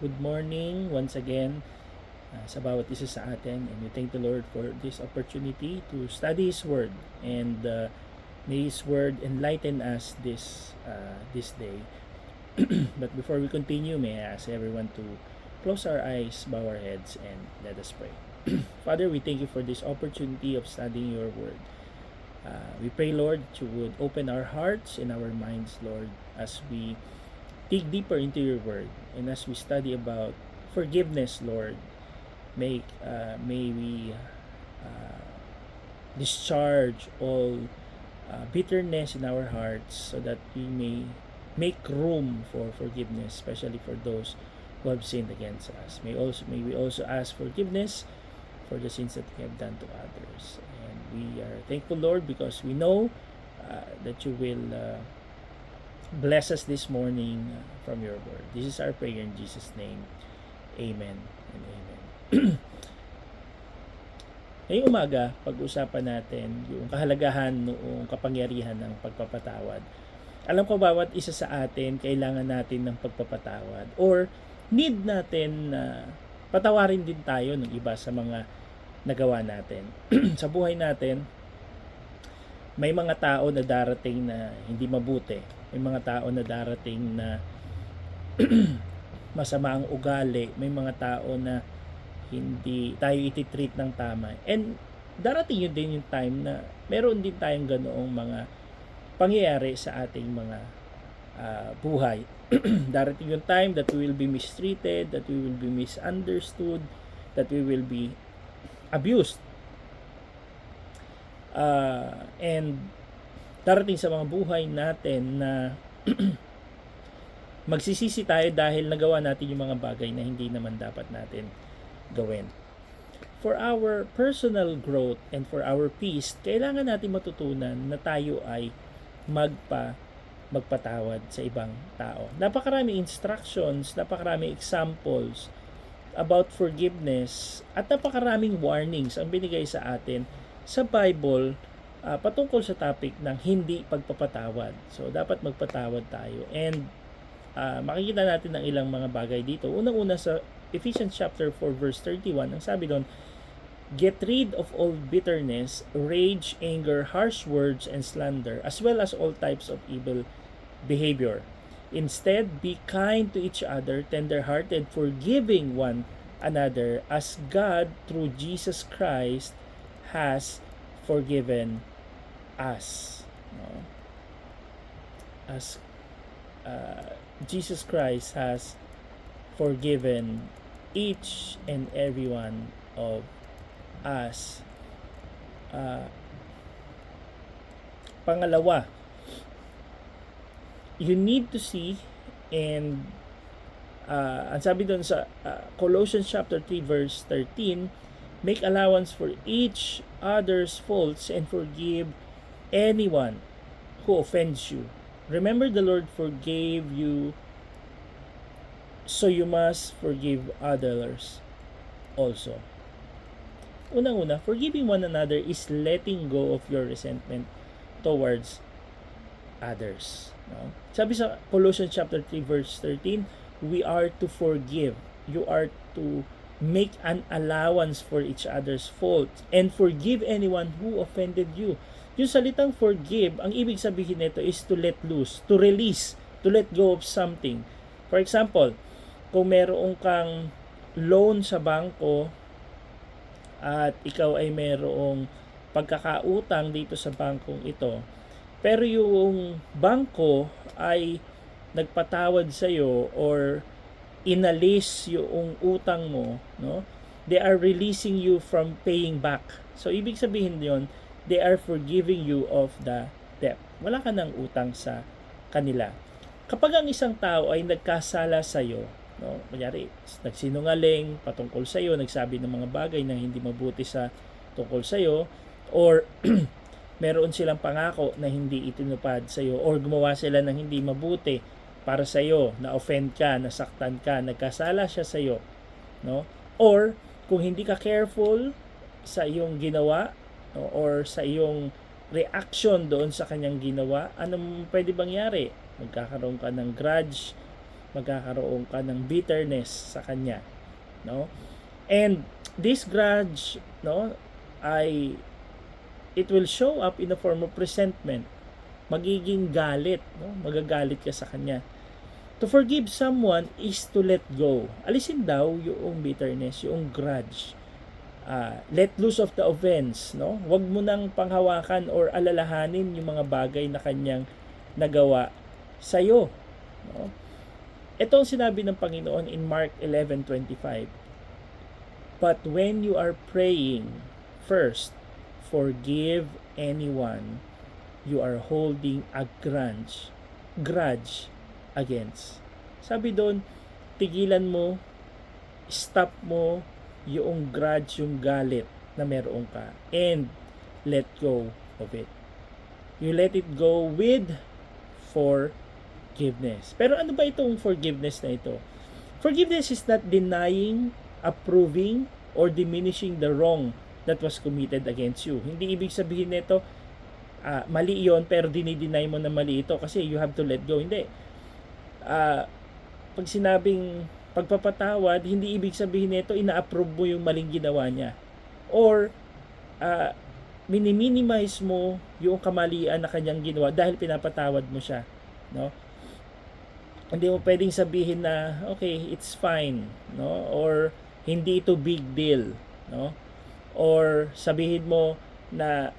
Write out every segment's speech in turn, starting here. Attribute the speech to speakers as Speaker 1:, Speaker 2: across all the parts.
Speaker 1: Good morning once again sa bawat isa sa atin, and we thank the Lord for this opportunity to study His Word, and may His Word enlighten us this day. But before we continue, may I ask everyone to close our eyes, bow our heads, and let us pray. Father, we thank you for this opportunity of studying your Word. We pray, Lord, that you would open our hearts and our minds, Lord, as we dig deeper into your Word, and as we study about forgiveness, Lord. May we discharge all bitterness in our hearts, so that we may make room for forgiveness, especially for those who have sinned against us. May we also ask forgiveness for the sins that we have done to others. And we are thankful, Lord, because we know that you will bless us this morning from your word. This is our prayer in Jesus' name. Amen and amen. Ngayong umaga, pag-usapan natin yung kahalagahan noong kapangyarihan ng pagpapatawad. Alam ko bawat isa sa atin kailangan natin ng pagpapatawad, or need natin na patawarin din tayo ng iba sa mga nagawa natin. Sa buhay natin, may mga tao na darating na hindi mabuti. May mga tao na darating na masama ang ugali. May mga tao na hindi tayo ititreat ng tama. And darating yun din yung time na meron din tayong ganoong mga pangyayari sa ating mga buhay. Darating yung time that we will be mistreated, that we will be misunderstood, that we will be abused. And darating sa mga buhay natin na magsisisi tayo dahil nagawa natin yung mga bagay na hindi naman dapat natin gawin. For our personal growth and for our peace, kailangan natin matutunan na tayo ay magpatawad sa ibang tao. Napakaraming instructions, napakaraming examples about forgiveness, at napakaraming warnings ang binigay sa atin sa Bible patungkol sa topic ng hindi pagpapatawad. So, dapat magpatawad tayo. And makikita natin ng ilang mga bagay dito. Unang-una sa Ephesians chapter 4 verse 31, ang sabi doon, get rid of all bitterness, rage, anger, harsh words, and slander, as well as all types of evil behavior. Instead, be kind to each other, tender-hearted, forgiving one another, as God, through Jesus Christ, has forgiven us. No? As Jesus Christ has forgiven each and every one of us. Pangalawa, you need to see, and ang sabi doon sa Colossians chapter 3 verse 13, make allowance for each other's faults and forgive anyone who offends you. Remember, the Lord forgave you, so you must forgive others also. Unang-una, forgiving one another is letting go of your resentment towards others. No? Sabi sa Colossians chapter 3 verse 13, we are to forgive. You are to make an allowance for each other's faults and forgive anyone who offended you. Yung salitang forgive, ang ibig sabihin nito is to let loose, to release, to let go of something. For example, kung meron kang loan sa bangko at ikaw ay merong pagkakautang dito sa bangkong ito, pero yung bangko ay nagpatawad sa iyo or inalis yung utang mo, no? They are releasing you from paying back. So ibig sabihin yon, they are forgiving you of the debt. Wala ka ng utang sa kanila. Kapag ang isang tao ay nagkasala sa iyo, no, kunyari nagsinungaling patungkol sa iyo, nagsabi ng mga bagay na hindi mabuti sa tungkol sa iyo, or meron silang pangako na hindi itinupad sa iyo, or gumawa sila ng hindi mabuti para sa iyo, na-offend ka, nasaktan ka, nagkasala siya sa iyo, no? Or kung hindi ka careful sa iyong ginawa, no, or sa iyong reaction doon sa kanyang ginawa, anong pwede bang yari? Magkakaroon ka ng grudge, magkakaroon ka ng bitterness sa kanya, no? And this grudge, no, ay it will show up in the form of resentment. Magiging galit, no? Magagalit ka sa kanya. To forgive someone is to let go. Alisin daw yung bitterness, yung grudge. Let loose of the offense, no? Huwag mo nang panghawakan or alalahanin yung mga bagay na kanyang nagawa sa'yo, no? Ito ang sinabi ng Panginoon in Mark 11:25. But when you are praying, first, forgive anyone you are holding a grudge against. Sabi doon, tigilan mo, stop mo yung grudge, yung galit na meron ka, and let go of it. You let it go with forgiveness. Pero ano ba itong forgiveness na ito? Forgiveness is not denying, approving, or diminishing the wrong that was committed against you. Hindi ibig sabihin nito, mali yon pero dinideny mo na mali ito kasi you have to let go. Hindi. Pag sinabing pagpapatawad, hindi ibig sabihin nito ina-approve mo yung maling ginawa niya. Or, mini-minimize mo yung kamalian na kanyang ginawa dahil pinapatawad mo siya. No? Hindi mo pwedeng sabihin na, okay, it's fine. No? Or, hindi ito big deal. No? Or, sabihin mo na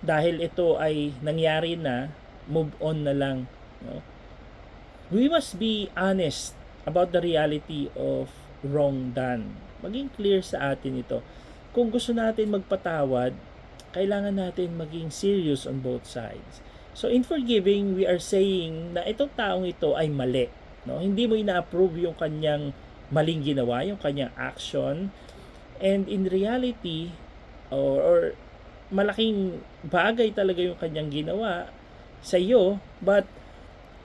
Speaker 1: dahil ito ay nangyari na, move on na lang. No? We must be honest about the reality of wrong done. Maging clear sa atin ito. Kung gusto natin magpatawad, kailangan natin maging serious on both sides. So in forgiving, we are saying na itong taong ito ay mali. No? Hindi mo ina-approve yung kanyang maling ginawa, yung kanyang action. And in reality, or malaking bagay talaga yung kanyang ginawa sa iyo, but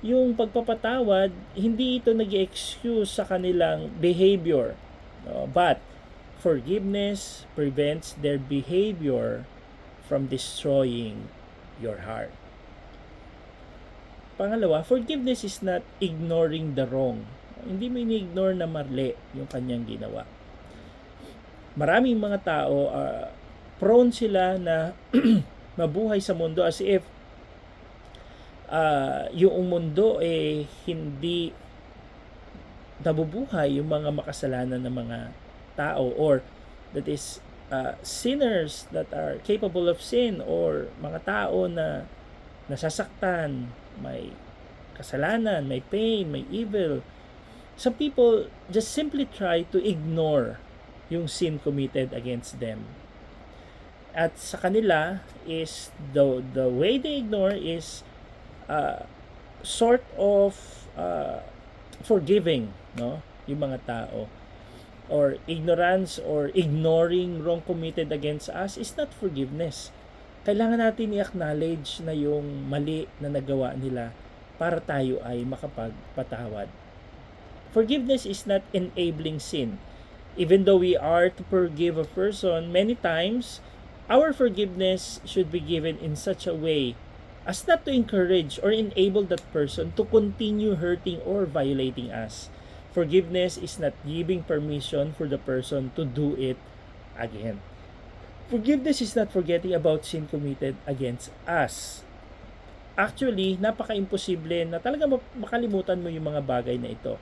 Speaker 1: yung pagpapatawad, hindi ito nag-excuse sa kanilang behavior. No? But forgiveness prevents their behavior from destroying your heart. Pangalawa, forgiveness is not ignoring the wrong. Hindi mo ini-ignore na mali yung kanyang ginawa. Maraming mga tao, prone sila na mabuhay sa mundo as if yung mundo hindi nabubuhay yung mga makasalanan ng mga tao, or that is sinners that are capable of sin, or mga tao na nasasaktan, may kasalanan, may pain, may evil. Some people just simply try to ignore yung sin committed against them. At sa kanila is the way they ignore is sort of forgiving, no, yung mga tao. Or ignorance or ignoring wrong committed against us is not forgiveness. Kailangan natin i-acknowledge na yung mali na nagawa nila para tayo ay makapagpatawad. Forgiveness is not enabling sin. Even though we are to forgive a person, many times our forgiveness should be given in such a way as not to encourage or enable that person to continue hurting or violating us. Forgiveness is not giving permission for the person to do it again. Forgiveness is not forgetting about sin committed against us. Actually, napaka-imposible na talaga makalimutan mo yung mga bagay na ito.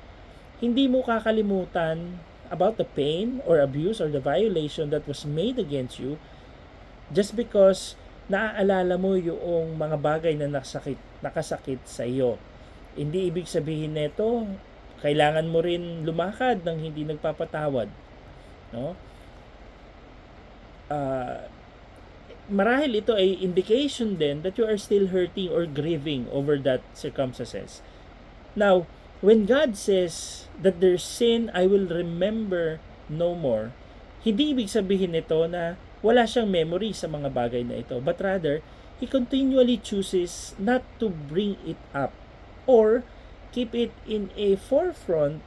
Speaker 1: Hindi mo kakalimutan about the pain or abuse or the violation that was made against you just because naaalala mo yung mga bagay na nakasakit sa iyo. Hindi ibig sabihin nito kailangan mo rin lumakad ng hindi nagpapatawad, no? Marahil ito ay indication din that you are still hurting or grieving over that circumstances. Now, when God says that their sin I will remember no more, hindi ibig sabihin nito na wala siyang memory sa mga bagay na ito, but rather, He continually chooses not to bring it up or keep it in a forefront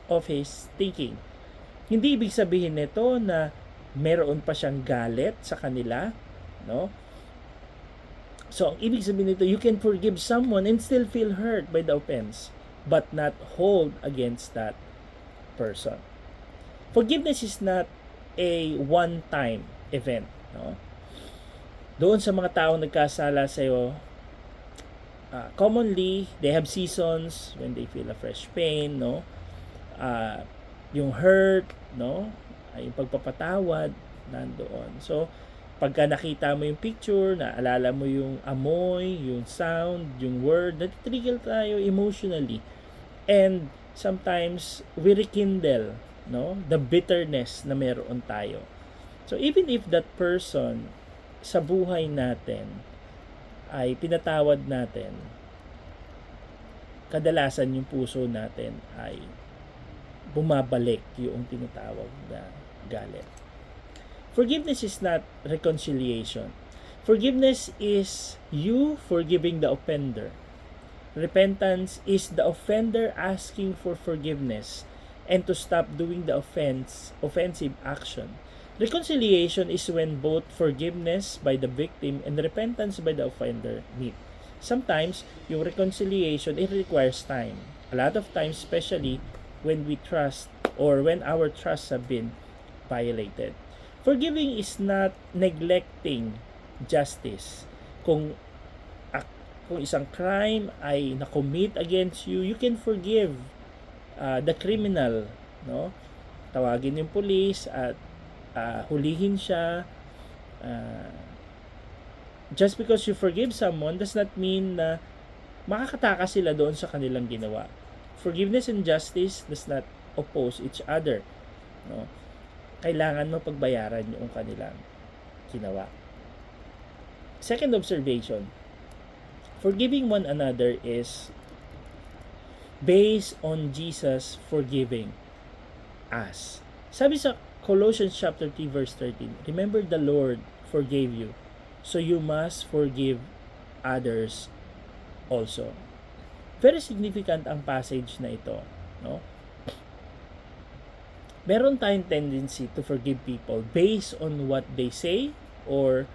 Speaker 1: of His thinking. Hindi ibig sabihin nito na meron pa siyang galit sa kanila, no? So, ang ibig sabihin nito, you can forgive someone and still feel hurt by the offense. but not hold against that person. Forgiveness is not a one-time event, no? Doon sa mga taong nagkasala sa iyo, commonly they have seasons when they feel a fresh pain, no? Yung hurt, no? Yung pagpapatawad nandoon. So, pagka nakita mo yung picture, naalala mo yung amoy, yung sound, yung word, natitrigger tayo emotionally. And sometimes we rekindle, no, the bitterness na meron tayo. So even if that person sa buhay natin ay pinatawad natin, kadalasan yung puso natin ay bumabalik yung tinatawag na galit. Forgiveness is not reconciliation. Forgiveness is you forgiving the offender. Repentance is the offender asking for forgiveness and to stop doing the offensive action. Reconciliation is when both forgiveness by the victim and repentance by the offender meet. Sometimes, yung reconciliation, it requires time. A lot of times, especially when we trust or when our trusts have been violated. Forgiving is not neglecting justice. Kung isang crime ay na-commit against you, you can forgive the criminal, no? Tawagin yung police at hulihin siya. Just because you forgive someone does not mean na makakatakas sila doon sa kanilang ginawa. Forgiveness and justice does not oppose each other, no? Kailangan mo pagbayaran yung kanilang ginawa. Second observation, forgiving one another is based on Jesus forgiving us. Sabi sa Colossians chapter 3 verse 13, remember the Lord forgave you, so you must forgive others also. Very significant ang passage na ito, no? Meron tayong tendency to forgive people based on what they say or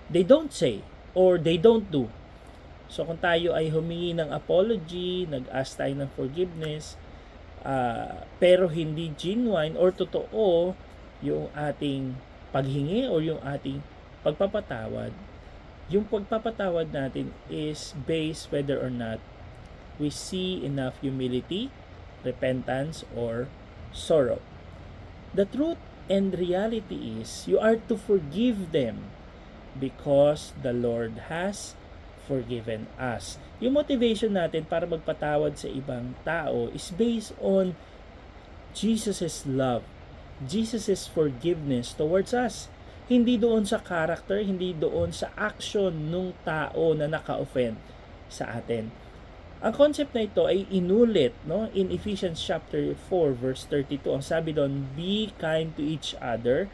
Speaker 1: they don't say or they don't do. So kung tayo ay humingi ng apology, nag-ask tayo ng forgiveness, pero hindi genuine or totoo yung ating paghingi or yung ating pagpapatawad, yung pagpapatawad natin is based whether or not we see enough humility, repentance, or sorrow. The truth and reality is you are to forgive them because the Lord has forgiven us. Yung motivation natin para magpatawad sa ibang tao is based on Jesus' love, Jesus' forgiveness towards us. Hindi doon sa character, hindi doon sa action nung tao na naka-offend sa atin. Ang concept na ito ay inulit, no, in Ephesians chapter 4 verse 32. Ang sabi doon, be kind to each other,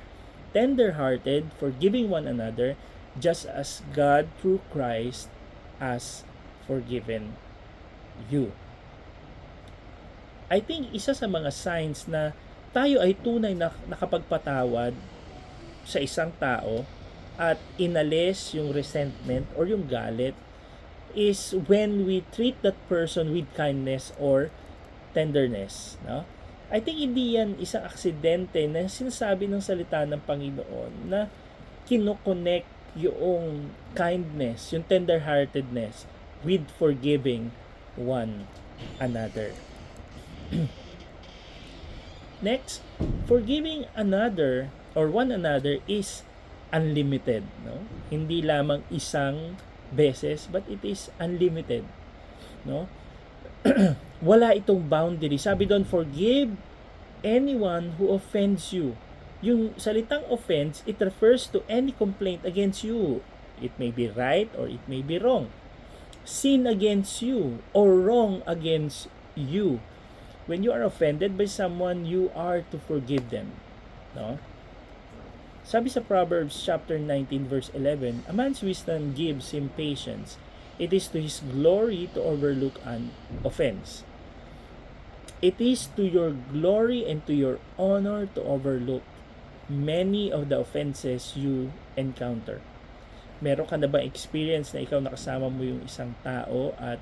Speaker 1: tender-hearted, forgiving one another, just as God through Christ has forgiven you. I think isa sa mga signs na tayo ay tunay na nakapagpatawad sa isang tao at inalis yung resentment or yung galit is when we treat that person with kindness or tenderness, no? I think hindi yan isang aksidente na sinasabi ng salita ng Panginoon na kino-connect yung kindness, yung tender-heartedness with forgiving one another. Next, forgiving another or one another is unlimited, no? Hindi lamang isang beses, but it is unlimited, no? Wala itong boundary. Sabi doon, forgive anyone who offends you. Yung salitang offense, it refers to any complaint against you. It may be right or it may be wrong. Sin against you or wrong against you. When you are offended by someone, you are to forgive them, no? Sabi sa Proverbs chapter 19 verse 11, a man's wisdom gives him patience. It is to his glory to overlook an offense. It is to your glory and to your honor to overlook many of the offenses you encounter. Meron ka na bang experience na ikaw nakasama mo yung isang tao at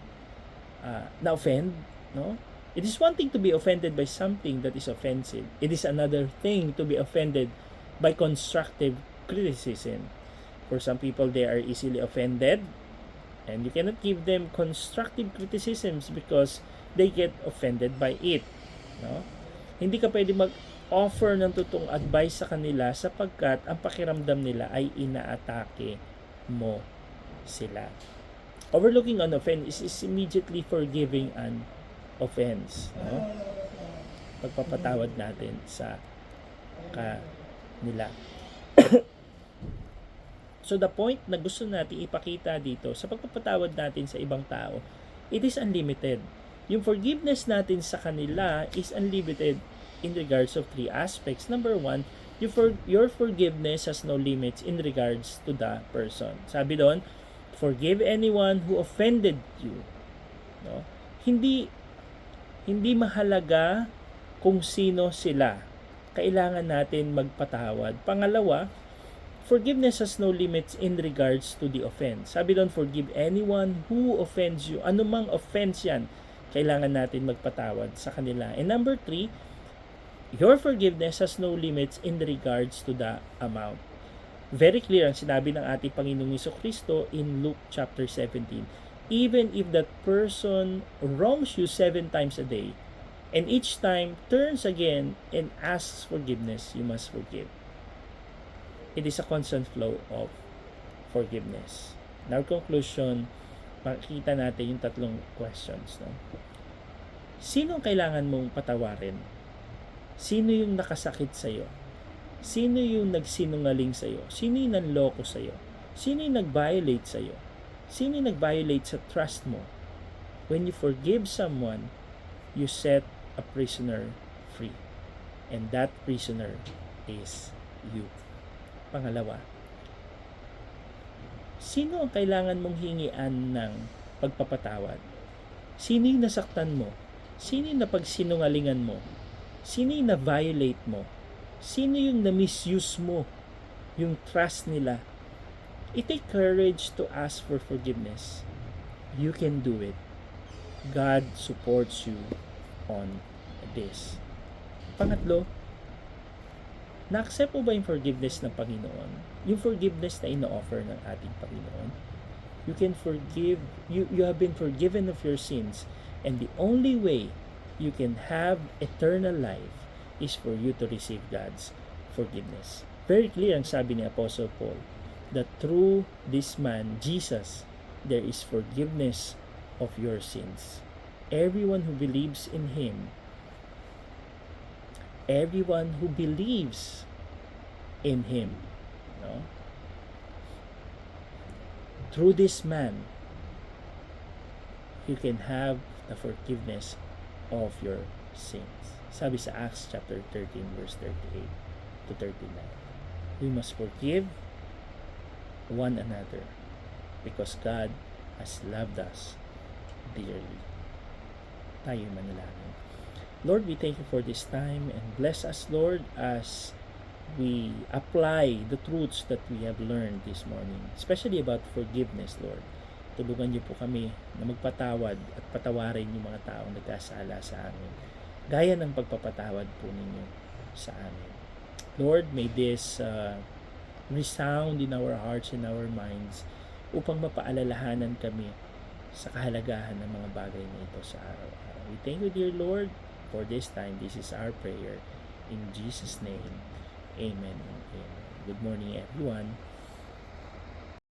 Speaker 1: na-offend No? It is one thing to be offended by something that is offensive. It is another thing to be offended by constructive criticism. For some people, they are easily offended, and you cannot give them constructive criticisms because they get offended by it. No? Hindi ka pwede mag-offer ng totoong advice sa kanila sapagkat ang pakiramdam nila ay inaatake mo sila. Overlooking an offense is immediately forgiving an offense. No? Pagpapatawad natin sa kanila. So the point na gusto natin ipakita dito sa pagpapatawad natin sa ibang tao, it is unlimited. Yung forgiveness natin sa kanila is unlimited in regards of three aspects. Number one, your forgiveness has no limits in regards to the person. Sabi doon, forgive anyone who offended you. No? Hindi mahalaga kung sino sila. Kailangan natin magpatawad. Pangalawa, forgiveness has no limits in regards to the offense. Sabi doon, forgive anyone who offends you. Anumang offense yan, kailangan natin magpatawad sa kanila. And number 3, your forgiveness has no limits in regards to the amount. Very clear ang sinabi ng ating Panginoong Jesucristo in Luke chapter 17. Even if that person wrongs you 7 times a day, and each time turns again and asks forgiveness, you must forgive. It is a constant flow of forgiveness. In our conclusion, makikita natin yung tatlong questions. No? Sino ang kailangan mong patawarin? Sino yung nakasakit sa'yo? Sino yung nagsinungaling sa'yo? Sino yung nanloko sa'yo? Sino yung nag-violate sa'yo? Sino yung nag-violate sa trust mo? When you forgive someone, you set a prisoner free. And that prisoner is you. Pangalawa, sino ang kailangan mong hingian ng pagpapatawad? Sino yung nasaktan mo? Sino yung napagsinungalingan mo? Sino yung na-violate mo? Sino yung na-misuse mo? Yung trust nila. It takes courage to ask for forgiveness. You can do it. God supports you on this. Pangatlo, na-accept mo ba yung forgiveness ng Panginoon? Yung forgiveness na ino-offer ng ating Panginoon? You can forgive, you have been forgiven of your sins, and the only way you can have eternal life is for you to receive God's forgiveness. Very clear ang sabi ni Apostle Paul that through this man, Jesus, there is forgiveness of your sins. Everyone who believes in Him, everyone who believes in Him, no? Through this man, you can have the forgiveness of your sins. Sabi sa Acts chapter 13 verse 38 to 39. We must forgive one another because God has loved us dearly. Tayo manalangin. Lord, we thank you for this time and bless us, Lord, as we apply the truths that we have learned this morning, especially about forgiveness, Lord. Tulungan niyo po kami na magpatawad at patawarin yung mga taong nagkasala sa amin, gaya ng pagpapatawad po ninyo sa amin. Lord, may this resound in our hearts and our minds upang mapaalalahanan kami sa kahalagahan ng mga bagay na ito sa araw-araw. We thank you, dear Lord, for this time. This is our prayer. In Jesus' name, amen and amen. Good morning, everyone.